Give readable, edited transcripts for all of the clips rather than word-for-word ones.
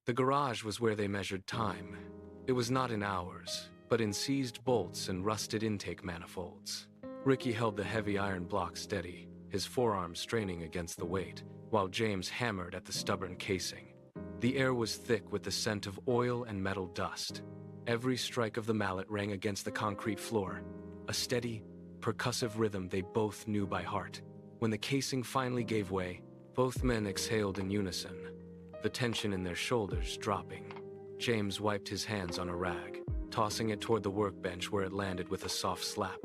The garage was where they measured time. It was not in hours, but in seized bolts and rusted intake manifolds. Ricky held the heavy iron block steady, his forearms straining against the weight, while James hammered at the stubborn casing. The air was thick with the scent of oil and metal dust. Every strike of the mallet rang against the concrete floor, a steady, percussive rhythm they both knew by heart. When the casing finally gave way, both men exhaled in unison, the tension in their shoulders dropping. James wiped his hands on a rag, tossing it toward the workbench where it landed with a soft slap.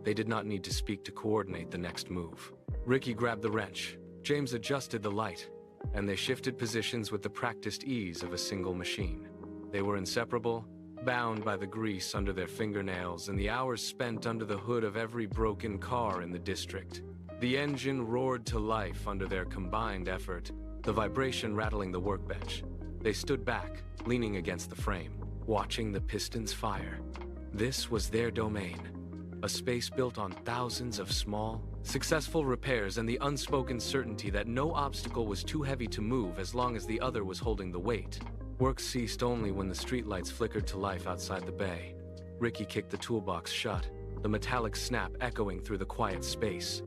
They did not need to speak to coordinate the next move. Ricky grabbed the wrench, James adjusted the light, and they shifted positions with the practiced ease of a single machine. They were inseparable, bound by the grease under their fingernails and the hours spent under the hood of every broken car in the district. The engine roared to life under their combined effort, the vibration rattling the workbench. They stood back, leaning against the frame, watching the pistons fire. This was their domain, a space built on thousands of small, successful repairs and the unspoken certainty that no obstacle was too heavy to move as long as the other was holding the weight. Work ceased only when the streetlights flickered to life outside the bay. Ricky kicked the toolbox shut, the metallic snap echoing through the quiet space.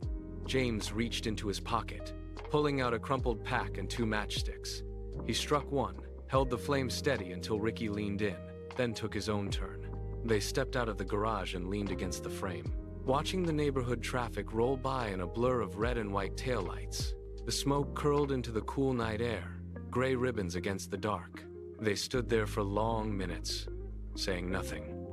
James reached into his pocket, pulling out a crumpled pack and 2 matchsticks. He struck one, held the flame steady until Ricky leaned in, then took his own turn. They stepped out of the garage and leaned against the frame, watching the neighborhood traffic roll by in a blur of red and white taillights. The smoke curled into the cool night air, gray ribbons against the dark. They stood there for long minutes, saying nothing.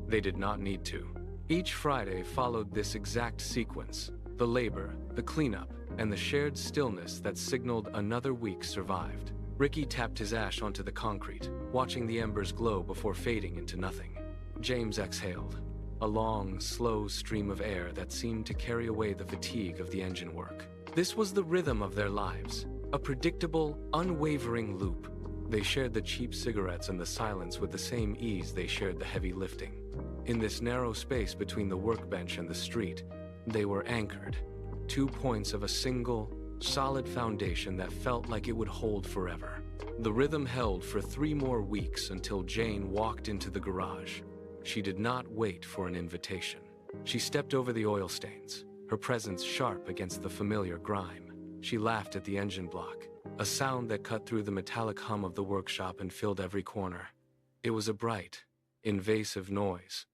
They did not need to. Each Friday followed this exact sequence: the labor, the cleanup, and the shared stillness that signaled another week survived. Ricky tapped his ash onto the concrete, watching the embers glow before fading into nothing. James exhaled, a long, slow stream of air that seemed to carry away the fatigue of the engine work. This was the rhythm of their lives, a predictable, unwavering loop. They shared the cheap cigarettes and the silence with the same ease they shared the heavy lifting. In this narrow space between the workbench and the street, they were anchored, 2 points of a single, solid foundation that felt like it would hold forever. The rhythm held for 3 more weeks until Jane walked into the garage. She did not wait for an invitation. She stepped over the oil stains, her presence sharp against the familiar grime. She laughed at the engine block, a sound that cut through the metallic hum of the workshop and filled every corner. It was a bright, invasive noise.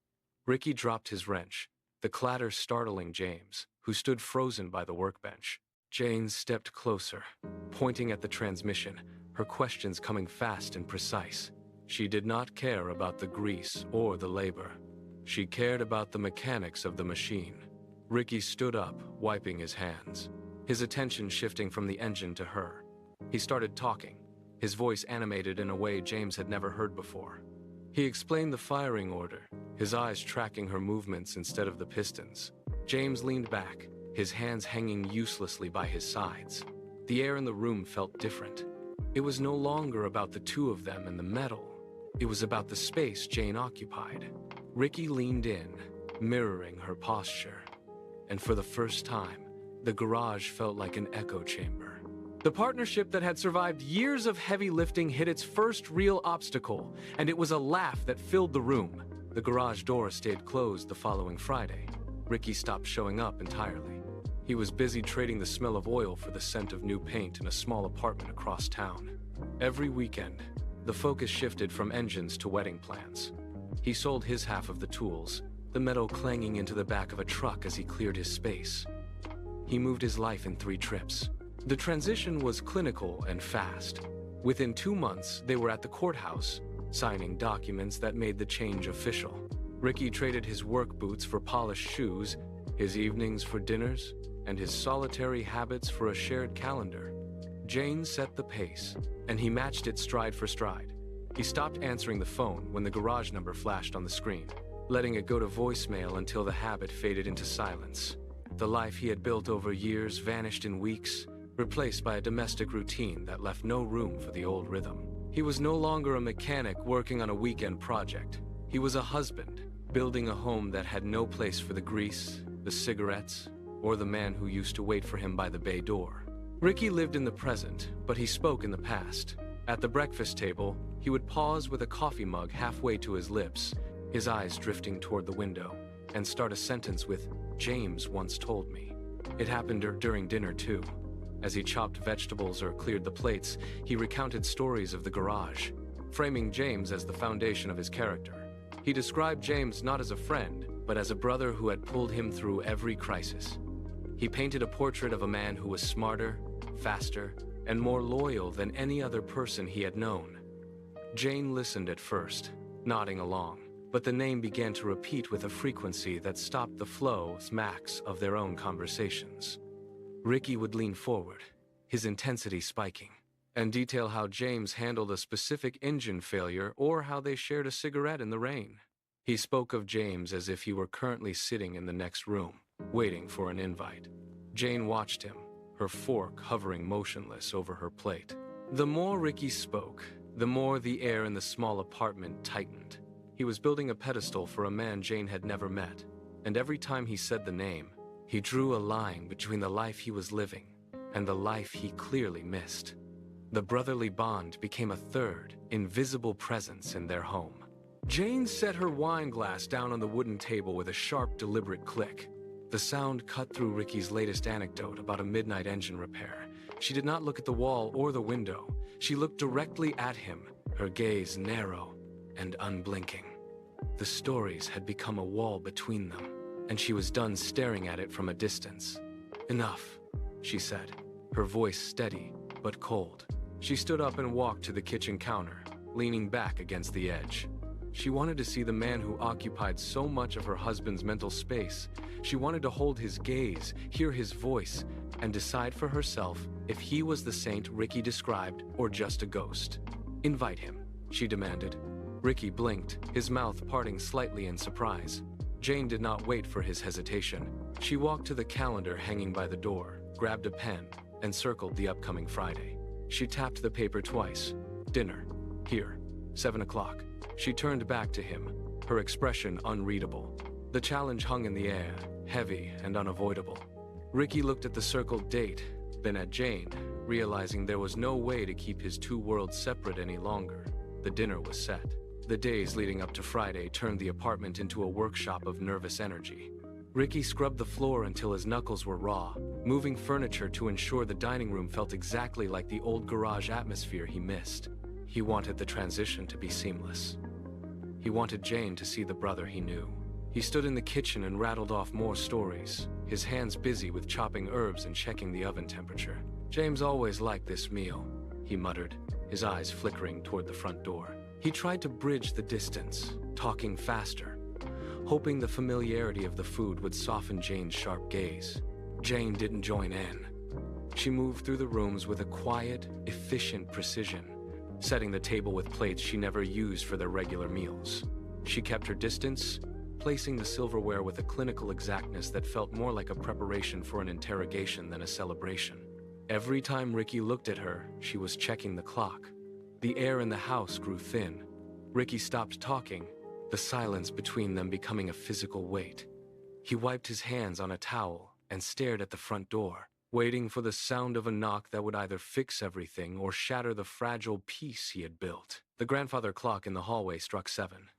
Ricky dropped his wrench, the clatter startling James, who stood frozen by the workbench. Jane stepped closer, pointing at the transmission, her questions coming fast and precise. She did not care about the grease or the labor. She cared about the mechanics of the machine. Ricky stood up, wiping his hands, his attention shifting from the engine to her. He started talking, his voice animated in a way James had never heard before. He explained the firing order, his eyes tracking her movements instead of the pistons. James leaned back, his hands hanging uselessly by his sides. The air in the room felt different. It was no longer about the two of them and the metal. It was about the space Jane occupied. Ricky leaned in, mirroring her posture. And for the first time, the garage felt like an echo chamber. The partnership that had survived years of heavy lifting hit its first real obstacle, and it was a laugh that filled the room. The garage door stayed closed the following Friday. Ricky stopped showing up entirely. He was busy trading the smell of oil for the scent of new paint in a small apartment across town. Every weekend, the focus shifted from engines to wedding plans. He sold his half of the tools, the metal clanging into the back of a truck as he cleared his space. He moved his life in 3 trips. The transition was clinical and fast. Within 2 months, they were at the courthouse, signing documents that made the change official. Ricky traded his work boots for polished shoes, his evenings for dinners, and his solitary habits for a shared calendar. Jane set the pace, and he matched it stride for stride. He stopped answering the phone when the garage number flashed on the screen, letting it go to voicemail until the habit faded into silence. The life he had built over years vanished in weeks, replaced by a domestic routine that left no room for the old rhythm. He was no longer a mechanic working on a weekend project. He was a husband, building a home that had no place for the grease, the cigarettes, or the man who used to wait for him by the bay door. Ricky lived in the present, but he spoke in the past. At the breakfast table, he would pause with a coffee mug halfway to his lips, his eyes drifting toward the window, and start a sentence with, "James once told me." It happened during dinner too. As he chopped vegetables or cleared the plates, he recounted stories of the garage, framing James as the foundation of his character. He described James not as a friend, but as a brother who had pulled him through every crisis. He painted a portrait of a man who was smarter, faster, and more loyal than any other person he had known. Jane listened at first, nodding along, but the name began to repeat with a frequency that stopped the flow max of their own conversations. Ricky would lean forward, his intensity spiking, and detail how James handled a specific engine failure or how they shared a cigarette in the rain. He spoke of James as if he were currently sitting in the next room, waiting for an invite. Jane watched him, her fork hovering motionless over her plate. The more Ricky spoke, the more the air in the small apartment tightened. He was building a pedestal for a man Jane had never met, and every time he said the name, he drew a line between the life he was living and the life he clearly missed. The brotherly bond became a third, invisible presence in their home. Jane set her wine glass down on the wooden table with a sharp, deliberate click. The sound cut through Ricky's latest anecdote about a midnight engine repair. She did not look at the wall or the window. She looked directly at him, her gaze narrow and unblinking. The stories had become a wall between them, and she was done staring at it from a distance. "Enough," she said, her voice steady but cold. She stood up and walked to the kitchen counter, leaning back against the edge. She wanted to see the man who occupied so much of her husband's mental space. She wanted to hold his gaze, hear his voice, and decide for herself if he was the saint Ricky described or just a ghost. "Invite him," she demanded. Ricky blinked, his mouth parting slightly in surprise. Jane did not wait for his hesitation. She walked to the calendar hanging by the door, grabbed a pen, and circled the upcoming Friday. She tapped the paper twice. "Dinner. Here. 7 o'clock. She turned back to him, her expression unreadable. The challenge hung in the air, heavy and unavoidable. Ricky looked at the circled date, then at Jane, realizing there was no way to keep his two worlds separate any longer. The dinner was set. The days leading up to Friday turned the apartment into a workshop of nervous energy. Ricky scrubbed the floor until his knuckles were raw, moving furniture to ensure the dining room felt exactly like the old garage atmosphere he missed. He wanted the transition to be seamless. He wanted Jane to see the brother he knew. He stood in the kitchen and rattled off more stories, his hands busy with chopping herbs and checking the oven temperature. "James always liked this meal," he muttered, his eyes flickering toward the front door. He tried to bridge the distance, talking faster, hoping the familiarity of the food would soften Jane's sharp gaze. Jane didn't join in. She moved through the rooms with a quiet, efficient precision, setting the table with plates she never used for their regular meals. She kept her distance, placing the silverware with a clinical exactness that felt more like a preparation for an interrogation than a celebration. Every time Ricky looked at her, she was checking the clock. The air in the house grew thin. Ricky stopped talking, the silence between them becoming a physical weight. He wiped his hands on a towel and stared at the front door, waiting for the sound of a knock that would either fix everything or shatter the fragile peace he had built. The grandfather clock in the hallway struck 7.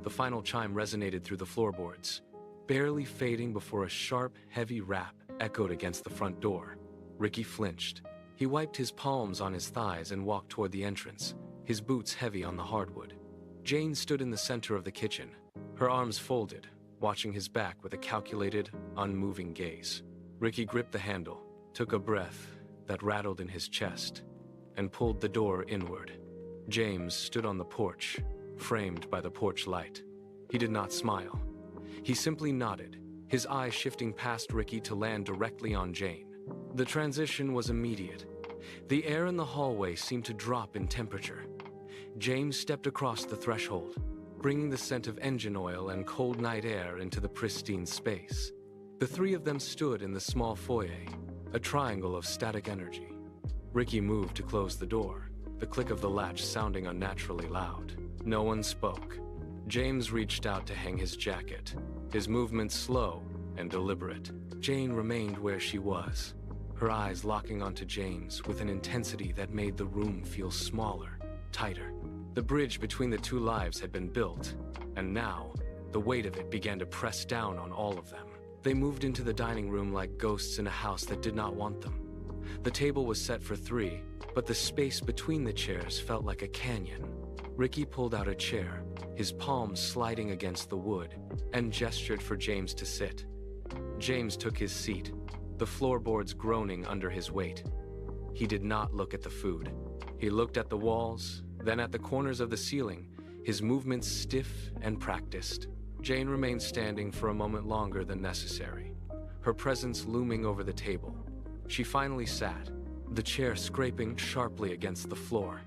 The final chime resonated through the floorboards, barely fading before a sharp, heavy rap echoed against the front door. Ricky flinched. He wiped his palms on his thighs and walked toward the entrance, his boots heavy on the hardwood. Jane stood in the center of the kitchen, her arms folded, watching his back with a calculated, unmoving gaze. Ricky gripped the handle, took a breath that rattled in his chest, and pulled the door inward. James stood on the porch, framed by the porch light. He did not smile. He simply nodded, his eyes shifting past Ricky to land directly on Jane. The transition was immediate. The air in the hallway seemed to drop in temperature. James stepped across the threshold, bringing the scent of engine oil and cold night air into the pristine space. The three of them stood in the small foyer, a triangle of static energy. Ricky moved to close the door, the click of the latch sounding unnaturally loud. No one spoke. James reached out to hang his jacket, his movements slow and deliberate. Jane remained where she was, her eyes locking onto James with an intensity that made the room feel smaller. tighter. The bridge between the two lives had been built, and now, the weight of it began to press down on all of them. They moved into the dining room like ghosts in a house that did not want them. The table was set for 3, but the space between the chairs felt like a canyon. Ricky pulled out a chair, his palms sliding against the wood, and gestured for James to sit. James took his seat, the floorboards groaning under his weight. He did not look at the food. He looked at the walls, then at the corners of the ceiling, his movements stiff and practiced. Jane remained standing for a moment longer than necessary, her presence looming over the table. She finally sat, the chair scraping sharply against the floor.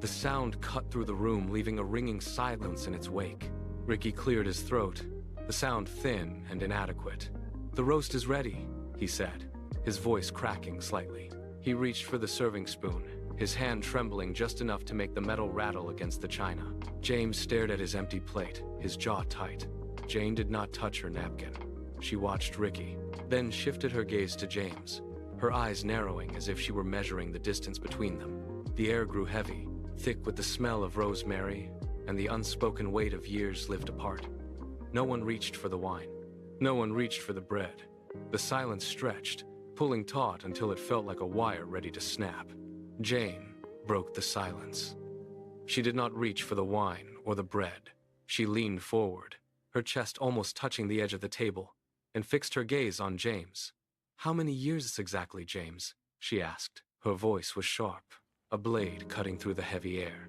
The sound cut through the room, leaving a ringing silence in its wake. Ricky cleared his throat, the sound thin and inadequate. "The roast is ready," he said, his voice cracking slightly. He reached for the serving spoon, his hand trembling just enough to make the metal rattle against the china. James stared at his empty plate, his jaw tight. Jane did not touch her napkin. She watched Ricky, then shifted her gaze to James, her eyes narrowing as if she were measuring the distance between them. The air grew heavy, thick with the smell of rosemary and the unspoken weight of years lived apart. No one reached for the wine. No one reached for the bread. The silence stretched, pulling taut until it felt like a wire ready to snap. Jane broke the silence. She did not reach for the wine or the bread. She leaned forward, her chest almost touching the edge of the table, and fixed her gaze on James. "How many years exactly, James?" she asked. Her voice was sharp, a blade cutting through the heavy air.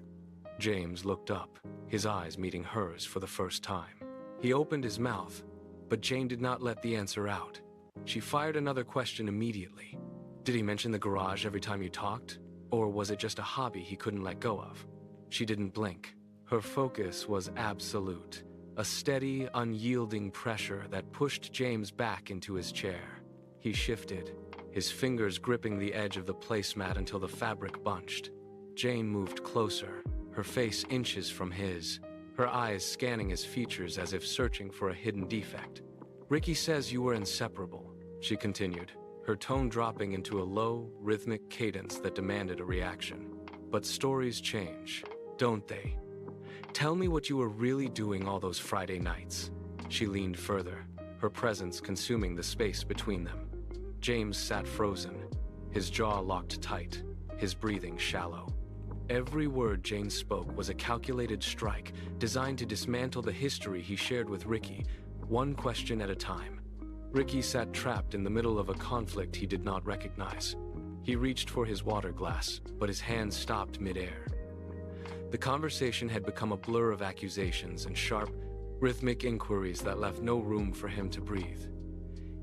James looked up, his eyes meeting hers for the first time. He opened his mouth, but Jane did not let the answer out. She fired another question immediately. "Did he mention the garage every time you talked? Or was it just a hobby he couldn't let go of?" She didn't blink. Her focus was absolute, a steady, unyielding pressure that pushed James back into his chair. He shifted, his fingers gripping the edge of the placemat until the fabric bunched. Jane moved closer, her face inches from his, her eyes scanning his features as if searching for a hidden defect. "Ricky says you were inseparable," she continued, her tone dropping into a low, rhythmic cadence that demanded a reaction. "But stories change, don't they? Tell me what you were really doing all those Friday nights." She leaned further, her presence consuming the space between them. James sat frozen, his jaw locked tight, his breathing shallow. Every word Jane spoke was a calculated strike designed to dismantle the history he shared with Ricky, one question at a time. Ricky sat trapped in the middle of a conflict he did not recognize. He reached for his water glass, but his hand stopped midair. The conversation had become a blur of accusations and sharp, rhythmic inquiries that left no room for him to breathe.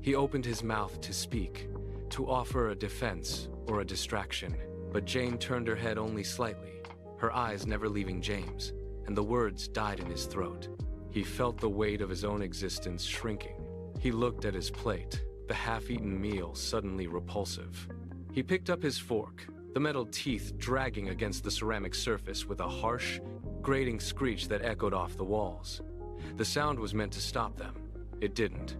He opened his mouth to speak, to offer a defense or a distraction, but Jane turned her head only slightly, her eyes never leaving James, and the words died in his throat. He felt the weight of his own existence shrinking. He looked at his plate, the half-eaten meal suddenly repulsive. He picked up his fork, the metal teeth dragging against the ceramic surface with a harsh, grating screech that echoed off the walls. The sound was meant to stop them. It didn't.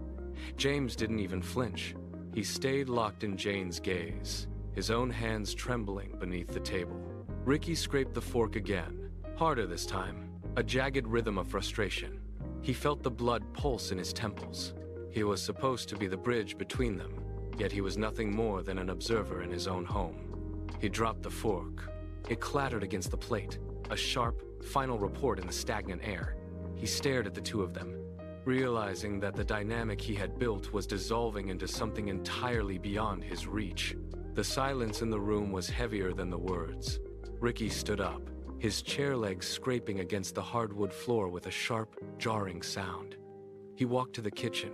James didn't even flinch. He stayed locked in Jane's gaze, his own hands trembling beneath the table. Ricky scraped the fork again, harder this time, a jagged rhythm of frustration. He felt the blood pulse in his temples. He was supposed to be the bridge between them, yet he was nothing more than an observer in his own home. He dropped the fork. It clattered against the plate, a sharp, final report in the stagnant air. He stared at the two of them, realizing that the dynamic he had built was dissolving into something entirely beyond his reach. The silence in the room was heavier than the words. Ricky stood up, his chair legs scraping against the hardwood floor with a sharp, jarring sound. He walked to the kitchen,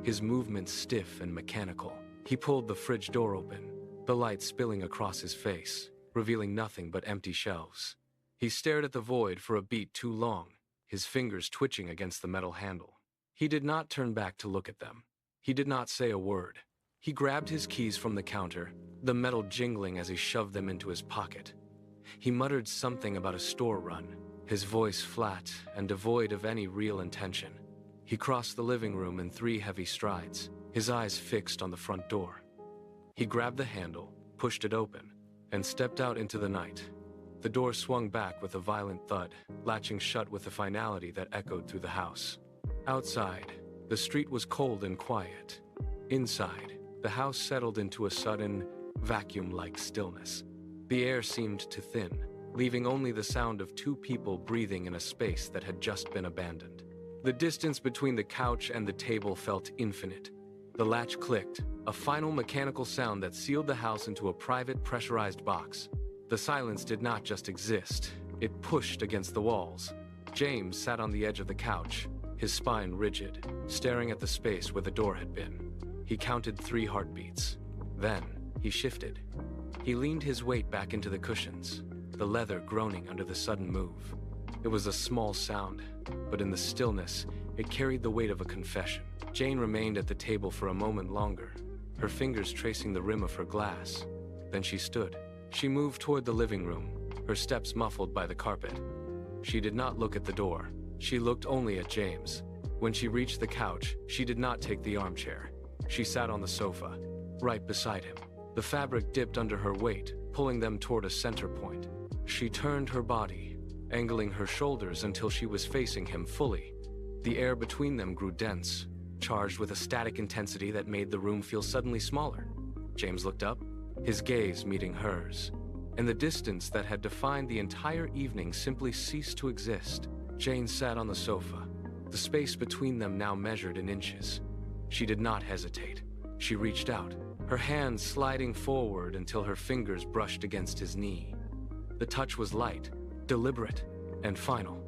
his movements stiff and mechanical. He pulled the fridge door open, the light spilling across his face, revealing nothing but empty shelves. He stared at the void for a beat too long, his fingers twitching against the metal handle. He did not turn back to look at them. He did not say a word. He grabbed his keys from the counter, the metal jingling as he shoved them into his pocket. He muttered something about a store run, his voice flat and devoid of any real intention. He crossed the living room in 3 heavy strides, his eyes fixed on the front door. He grabbed the handle, pushed it open, and stepped out into the night. The door swung back with a violent thud, latching shut with a finality that echoed through the house. Outside, the street was cold and quiet. Inside, the house settled into a sudden, vacuum-like stillness. The air seemed to thin, leaving only the sound of two people breathing in a space that had just been abandoned. The distance between the couch and the table felt infinite. The latch clicked, a final mechanical sound that sealed the house into a private, pressurized box. The silence did not just exist, it pushed against the walls. James sat on the edge of the couch, his spine rigid, staring at the space where the door had been. He counted 3 heartbeats. Then, he shifted. He leaned his weight back into the cushions, the leather groaning under the sudden move. It was a small sound, but in the stillness, it carried the weight of a confession. Jane remained at the table for a moment longer, her fingers tracing the rim of her glass. Then she stood. She moved toward the living room, her steps muffled by the carpet. She did not look at the door. She looked only at James. When she reached the couch, she did not take the armchair. She sat on the sofa, right beside him. The fabric dipped under her weight, pulling them toward a center point. She turned her body, angling her shoulders until she was facing him fully. The air between them grew dense, charged with a static intensity that made the room feel suddenly smaller. James looked up, his gaze meeting hers, and the distance that had defined the entire evening simply ceased to exist. Jane sat on the sofa, the space between them now measured in inches. She did not hesitate. She reached out, her hands sliding forward until her fingers brushed against his knee. The touch was light, deliberate, and final.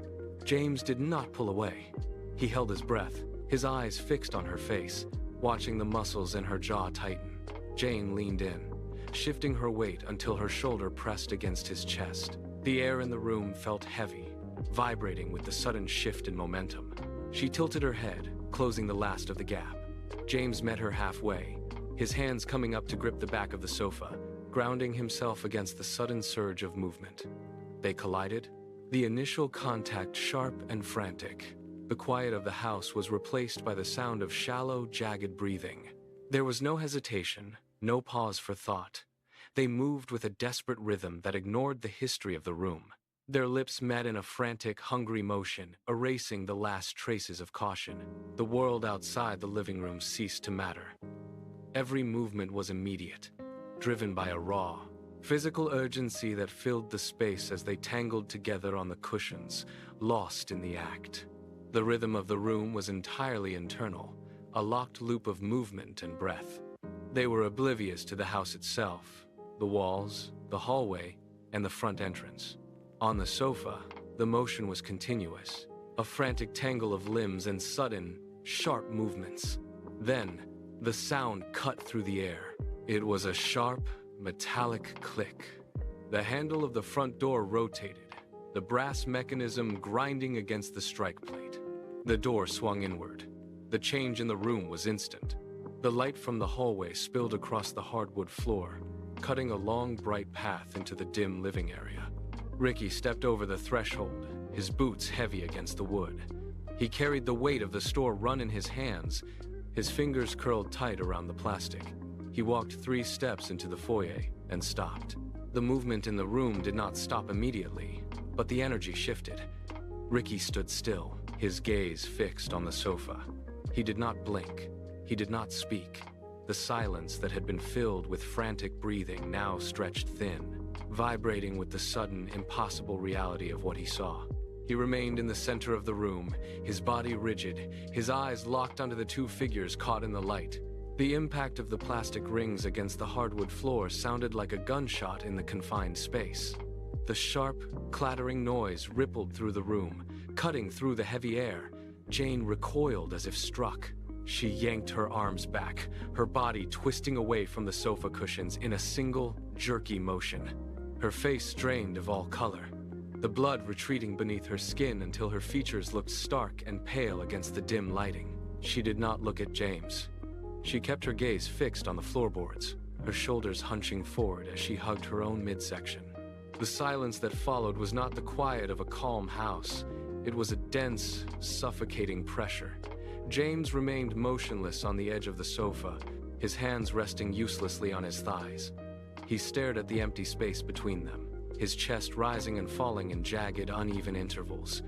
James did not pull away. He held his breath, his eyes fixed on her face, watching the muscles in her jaw tighten. Jane leaned in, shifting her weight until her shoulder pressed against his chest. The air in the room felt heavy, vibrating with the sudden shift in momentum. She tilted her head, closing the last of the gap. James met her halfway, his hands coming up to grip the back of the sofa, grounding himself against the sudden surge of movement. They collided, the initial contact sharp and frantic. The quiet of the house was replaced by the sound of shallow, jagged breathing. There was no hesitation, no pause for thought. They moved with a desperate rhythm that ignored the history of the room. Their lips met in a frantic, hungry motion, erasing the last traces of caution. The world outside the living room ceased to matter. Every movement was immediate, driven by a raw, physical urgency that filled the space as they tangled together on the cushions, lost in the act. The rhythm of the room was entirely internal, a locked loop of movement and breath. They were oblivious to the house itself, the walls, the hallway, and the front entrance. On the sofa, the motion was continuous, a frantic tangle of limbs and sudden, sharp movements. Then, the sound cut through the air. It was a sharp, metallic click. The handle of the front door rotated, the brass mechanism grinding against the strike plate. The door swung inward. The change in the room was instant. The light from the hallway spilled across the hardwood floor, cutting a long, bright path into the dim living area. Ricky stepped over the threshold, his boots heavy against the wood. He carried the weight of the store run in his hands, his fingers curled tight around the plastic. He walked 3 steps into the foyer and stopped. The movement in the room did not stop immediately, but the energy shifted. Ricky stood still, his gaze fixed on the sofa. He did not blink. He did not speak. The silence that had been filled with frantic breathing now stretched thin, vibrating with the sudden, impossible reality of what he saw. He remained in the center of the room, his body rigid, his eyes locked onto the 2 figures caught in the light. The impact of the plastic rings against the hardwood floor sounded like a gunshot in the confined space. The sharp, clattering noise rippled through the room, cutting through the heavy air. Jane recoiled as if struck. She yanked her arms back, her body twisting away from the sofa cushions in a single, jerky motion. Her face strained of all color, the blood retreating beneath her skin until her features looked stark and pale against the dim lighting. She did not look at James. She kept her gaze fixed on the floorboards, her shoulders hunching forward as she hugged her own midsection. The silence that followed was not the quiet of a calm house. It was a dense, suffocating pressure. James remained motionless on the edge of the sofa, his hands resting uselessly on his thighs. He stared at the empty space between them. his chest rising and falling in jagged, uneven intervals.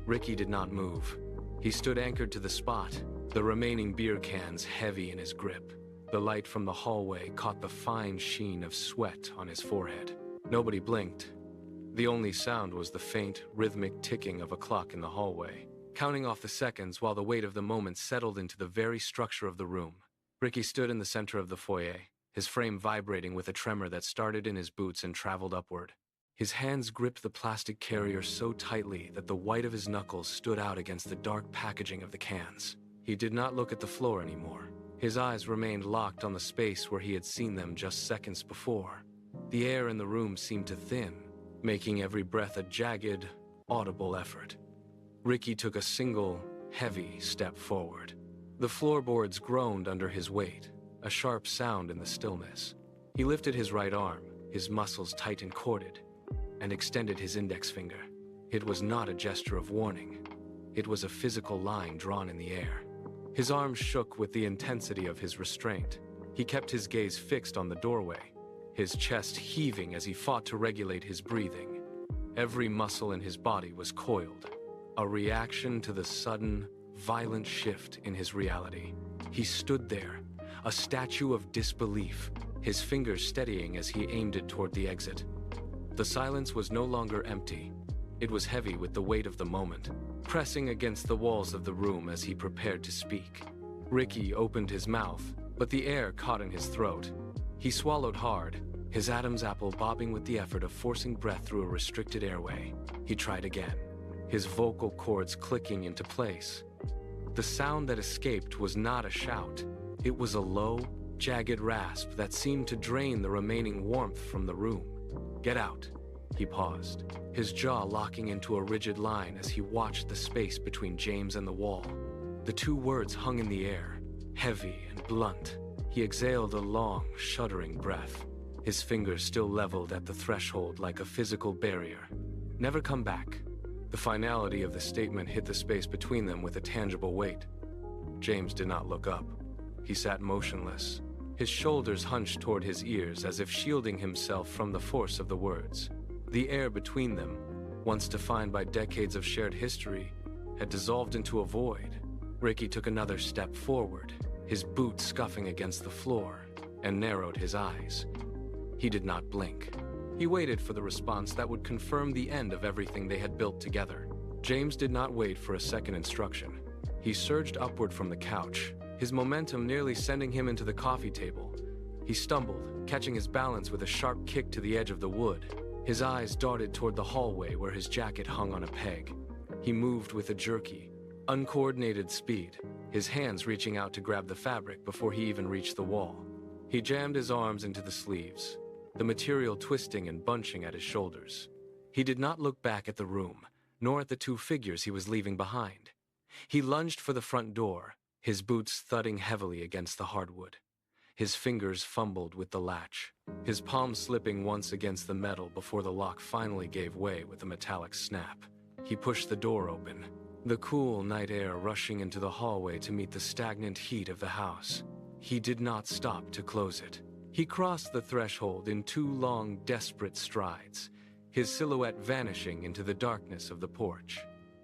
Ricky did not move. He stood anchored to the spot, the remaining beer cans heavy in his grip. The light from the hallway caught the fine sheen of sweat on his forehead. Nobody blinked. The only sound was the faint, rhythmic ticking of a clock in the hallway, counting off the seconds while the weight of the moment settled into the very structure of the room. Ricky stood in the center of the foyer, his frame vibrating with a tremor that started in his boots and traveled upward. His hands gripped the plastic carrier so tightly that the white of his knuckles stood out against the dark packaging of the cans. He did not look at the floor anymore. His eyes remained locked on the space where he had seen them just seconds before. The air in the room seemed to thin, making every breath a jagged, audible effort. Ricky took a single, heavy step forward. The floorboards groaned under his weight, a sharp sound in the stillness. He lifted his right arm, his muscles tight and corded, and extended his index finger. It was not a gesture of warning. It was a physical line drawn in the air. His arms shook with the intensity of his restraint. He kept his gaze fixed on the doorway, his chest heaving as he fought to regulate his breathing. Every muscle in his body was coiled, a reaction to the sudden, violent shift in his reality. He stood there, a statue of disbelief, his fingers steadying as he aimed it toward the exit. The silence was no longer empty. It was heavy with the weight of the moment, pressing against the walls of the room as he prepared to speak. Ricky opened his mouth, but the air caught in his throat. He swallowed hard, his Adam's apple bobbing with the effort of forcing breath through a restricted airway. He tried again, his vocal cords clicking into place. The sound that escaped was not a shout. It was a low, jagged rasp that seemed to drain the remaining warmth from the room. "Get out." He paused, his jaw locking into a rigid line as he watched the space between James and the wall. The two words hung in the air, heavy and blunt. He exhaled a long, shuddering breath, his fingers still leveled at the threshold like a physical barrier. "Never come back." The finality of the statement hit the space between them with a tangible weight. James did not look up. He sat motionless, his shoulders hunched toward his ears as if shielding himself from the force of the words. The air between them, once defined by decades of shared history, had dissolved into a void. Ricky took another step forward, his boot scuffing against the floor, and narrowed his eyes. He did not blink. He waited for the response that would confirm the end of everything they had built together. James did not wait for a second instruction. He surged upward from the couch, his momentum nearly sending him into the coffee table. He stumbled, catching his balance with a sharp kick to the edge of the wood. His eyes darted toward the hallway where his jacket hung on a peg. He moved with a jerky, uncoordinated speed, his hands reaching out to grab the fabric before he even reached the wall. He jammed his arms into the sleeves, the material twisting and bunching at his shoulders. He did not look back at the room, nor at the two figures he was leaving behind. He lunged for the front door, his boots thudding heavily against the hardwood. His fingers fumbled with the latch, his palm slipping once against the metal before the lock finally gave way with a metallic snap. He pushed the door open, the cool night air rushing into the hallway to meet the stagnant heat of the house. He did not stop to close it. He crossed the threshold in two long, desperate strides, his silhouette vanishing into the darkness of the porch.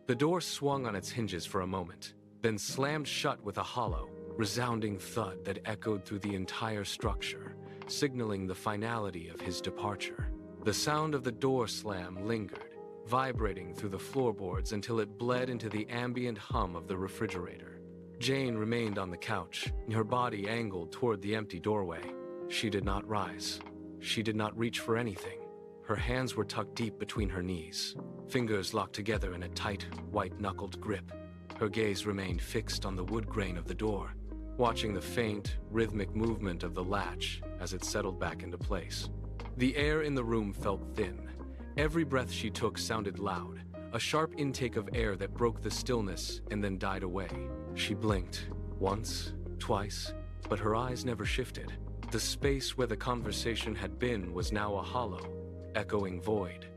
The door swung on its hinges for a moment, then slammed shut with a hollow, resounding thud that echoed through the entire structure, signaling the finality of his departure. The sound of the door slam lingered, vibrating through the floorboards until it bled into the ambient hum of the refrigerator. Jane remained on the couch, her body angled toward the empty doorway. She did not rise. She did not reach for anything. Her hands were tucked deep between her knees, fingers locked together in a tight, white-knuckled grip. Her gaze remained fixed on the wood grain of the door, watching the faint, rhythmic movement of the latch as it settled back into place. The air in the room felt thin. Every breath she took sounded loud, a sharp intake of air that broke the stillness and then died away. She blinked, once, twice, but her eyes never shifted. The space where the conversation had been was now a hollow, echoing void.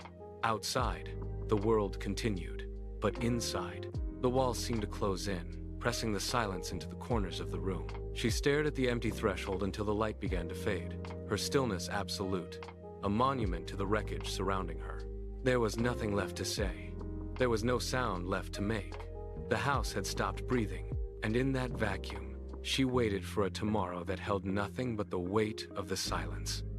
Outside, the world continued, but inside, the walls seemed to close in, pressing the silence into the corners of the room. She stared at the empty threshold until the light began to fade, her stillness absolute, a monument to the wreckage surrounding her. There was nothing left to say. There was no sound left to make. The house had stopped breathing, and in that vacuum, she waited for a tomorrow that held nothing but the weight of the silence.